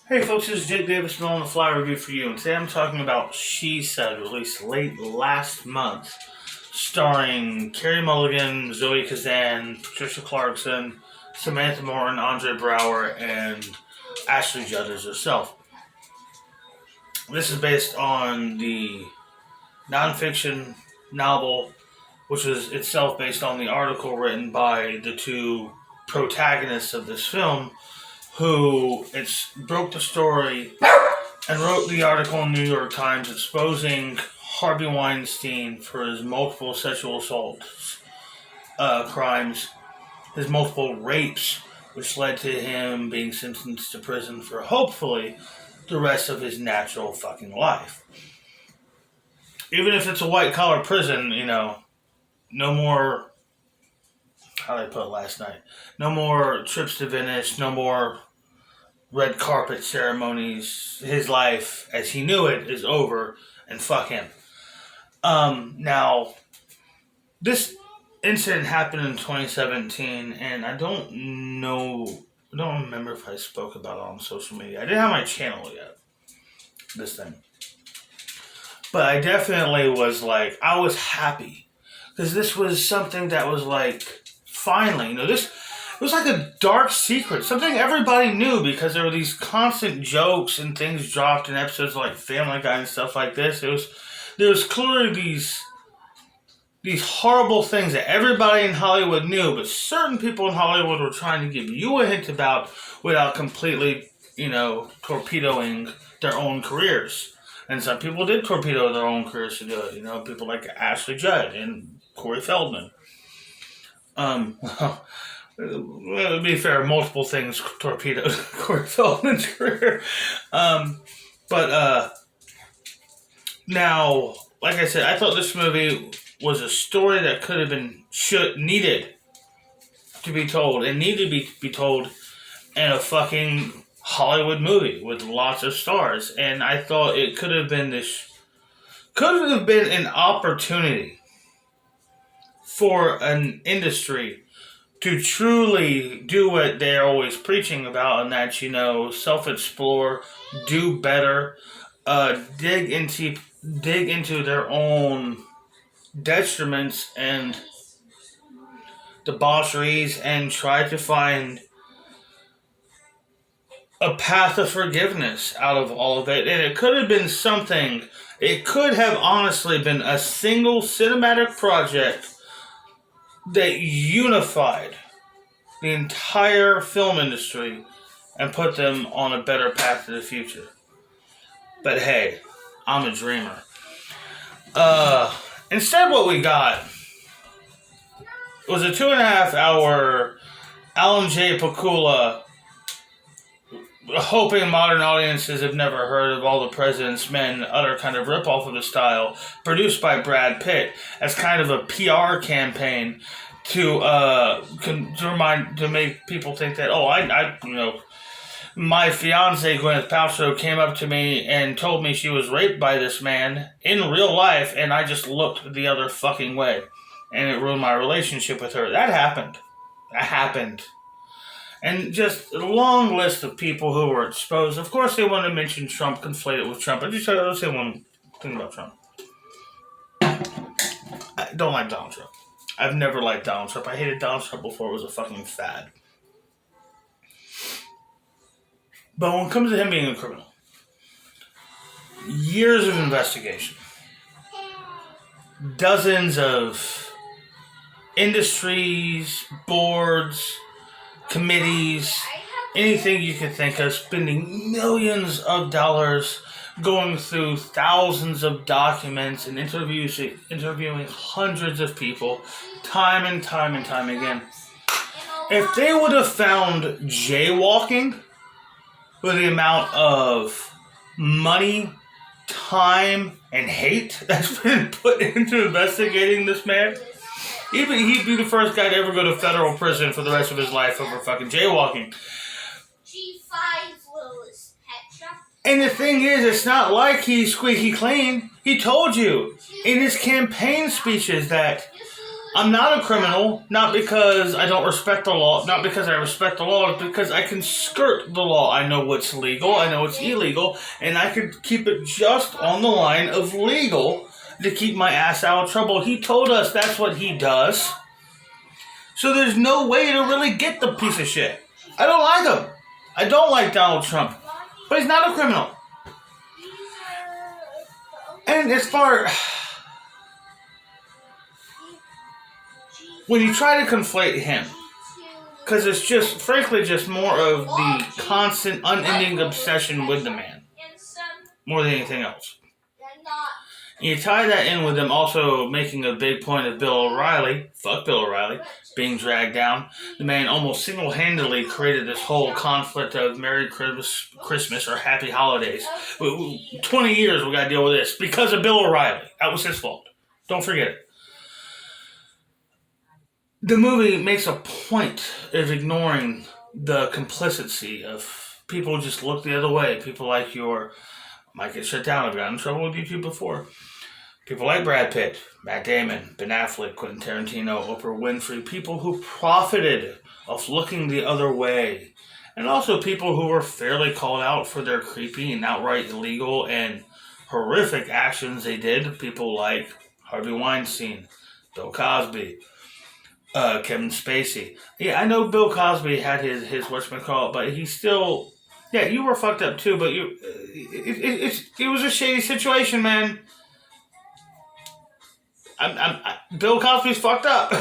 Hey folks, this is Jake Davis on the Fly Review for you, and today I'm talking about She Said, released late last month, starring Carey Mulligan, Zoe Kazan, Patricia Clarkson, Samantha Morton, Andre Braugher, and Ashley Judd as herself. This is based on the nonfiction novel, which was itself based on the article written by the two protagonists of this film, who broke the story and wrote the article in the New York Times exposing Harvey Weinstein for his multiple sexual assault crimes, his multiple rapes, which led to him being sentenced to prison for hopefully the rest of his natural fucking life. Even if it's a white-collar prison, no more, how did I put it last night? No more trips to Venice, no more red carpet ceremonies. His life, as he knew it, is over, and fuck him. Now, this incident happened in 2017, and I don't remember if I spoke about it on social media. I didn't have my channel yet, this thing. But I definitely was I was happy, because this was something that was finally, it was like a dark secret, something everybody knew, because there were these constant jokes and things dropped in episodes like Family Guy and stuff like this. There was clearly these horrible things that everybody in Hollywood knew, but certain people in Hollywood were trying to give you a hint about without completely, torpedoing their own careers. And some people did torpedo their own careers to do it. People like Ashley Judd and Corey Feldman. To be fair, multiple things torpedoed Corey Feldman's career. Now, like I said, I thought this movie was a story that could have been, needed to be told, and needed to be told in a fucking Hollywood movie with lots of stars. And I thought it could have been an opportunity for an industry to truly do what they're always preaching about, and that, self-explore, do better, dig into their own detriments and debaucheries, and try to find a path of forgiveness out of all of it. And it could have been something, it could have honestly been a single cinematic project that unified the entire film industry and put them on a better path to the future. But hey, I'm a dreamer. Instead what we got was a 2.5 hour Alan J. Pakula, hoping modern audiences have never heard of All the President's Men, other kind of ripoff of the style, produced by Brad Pitt as kind of a PR campaign to make people think that, my fiance Gwyneth Paltrow came up to me and told me she was raped by this man in real life, and I just looked the other fucking way, and it ruined my relationship with her. That happened. And just a long list of people who were exposed. Of course, they want to mention Trump, conflate it with Trump. I just gotta say one thing about Trump. I don't like Donald Trump. I've never liked Donald Trump. I hated Donald Trump before it was a fucking fad. But when it comes to him being a criminal, years of investigation, dozens of industries, boards, committees, anything you could think of, spending millions of dollars going through thousands of documents and interviewing hundreds of people time and time again. If they would have found jaywalking with the amount of money, time, and hate that's been put into investigating this man, even he'd be the first guy to ever go to federal prison for the rest of his life over fucking jaywalking. And the thing is, it's not like he's squeaky clean. He told you in his campaign speeches that I'm not a criminal, not because I don't respect the law, not because I respect the law, it's because I can skirt the law. I know what's legal, I know what's illegal, and I could keep it just on the line of legal to keep my ass out of trouble. He told us that's what he does. So there's no way to really get the piece of shit. I don't like him. I don't like Donald Trump. But he's not a criminal. And as far... when you try to conflate him, because it's just, frankly, just more of the constant, unending obsession with the man, more than anything else. And you tie that in with them also making a big point of Bill O'Reilly, fuck Bill O'Reilly, being dragged down. The man almost single-handedly created this whole conflict of Merry Christmas or Happy Holidays. 20 years we gotta deal with this because of Bill O'Reilly. That was his fault. Don't forget it. The movie makes a point of ignoring the complicity of people who just look the other way. People like might get shut down. I've gotten in trouble with YouTube before. People like Brad Pitt, Matt Damon, Ben Affleck, Quentin Tarantino, Oprah Winfrey. People who profited off looking the other way. And also people who were fairly called out for their creepy and outright illegal and horrific actions they did. People like Harvey Weinstein, Bill Cosby, Kevin Spacey. Yeah, I know Bill Cosby had his whatchamacallit, but he still... Yeah, you were fucked up too, but it was a shady situation, man. Bill Cosby's fucked up.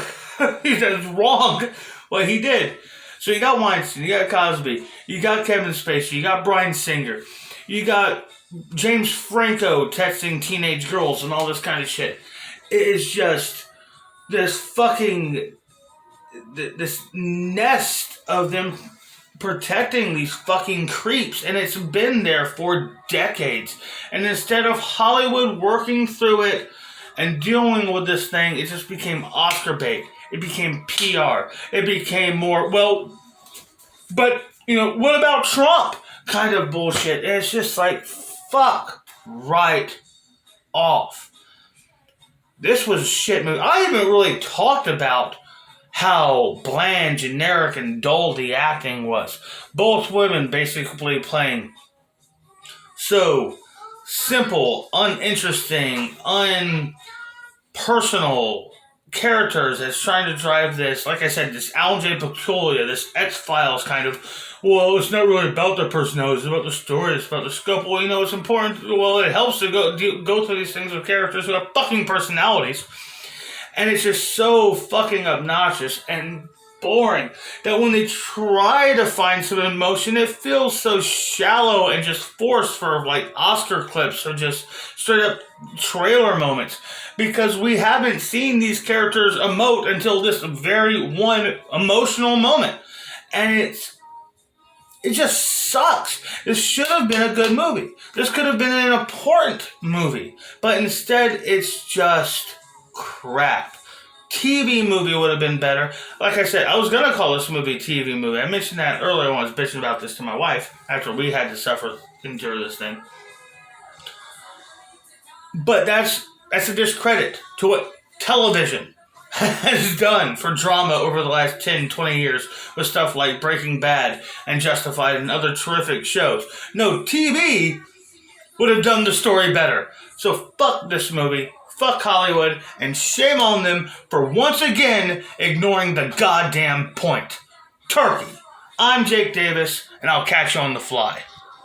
He's wrong what he did. So you got Weinstein, you got Cosby, you got Kevin Spacey, you got Bryan Singer, you got James Franco texting teenage girls and all this kind of shit. It is just this fucking... this nest of them protecting these fucking creeps, and it's been there for decades. And instead of Hollywood working through it and dealing with this thing, it just became Oscar bait. It became PR. It became more, well, but, what about Trump? Kind of bullshit. And it's just like, fuck right off. This was a shit movie. I haven't really talked about how bland, generic, and dull the acting was. Both women basically playing so simple, uninteresting, unpersonal characters as trying to drive this, like I said, this Alan J. Peculiar, this X-Files kind of, well, it's not really about their personalities, it's about the story, it's about the scope. Well, it's important, it helps to go through these things with characters who have fucking personalities. And it's just so fucking obnoxious and boring that when they try to find some emotion, it feels so shallow and just forced for like Oscar clips or just straight up trailer moments. Because we haven't seen these characters emote until this very one emotional moment. And it just sucks. This should have been a good movie. This could have been an important movie. But instead, it's just crap. TV movie would have been better. Like I said, I was going to call this movie a TV movie. I mentioned that earlier when I was bitching about this to my wife after we had to endure this thing. But that's a discredit to what television has done for drama over the last 10, 20 years with stuff like Breaking Bad and Justified and other terrific shows. No, TV would have done the story better. So fuck this movie, fuck Hollywood, and shame on them for once again ignoring the goddamn point. Turkey. I'm Jake Davis, and I'll catch you on the fly.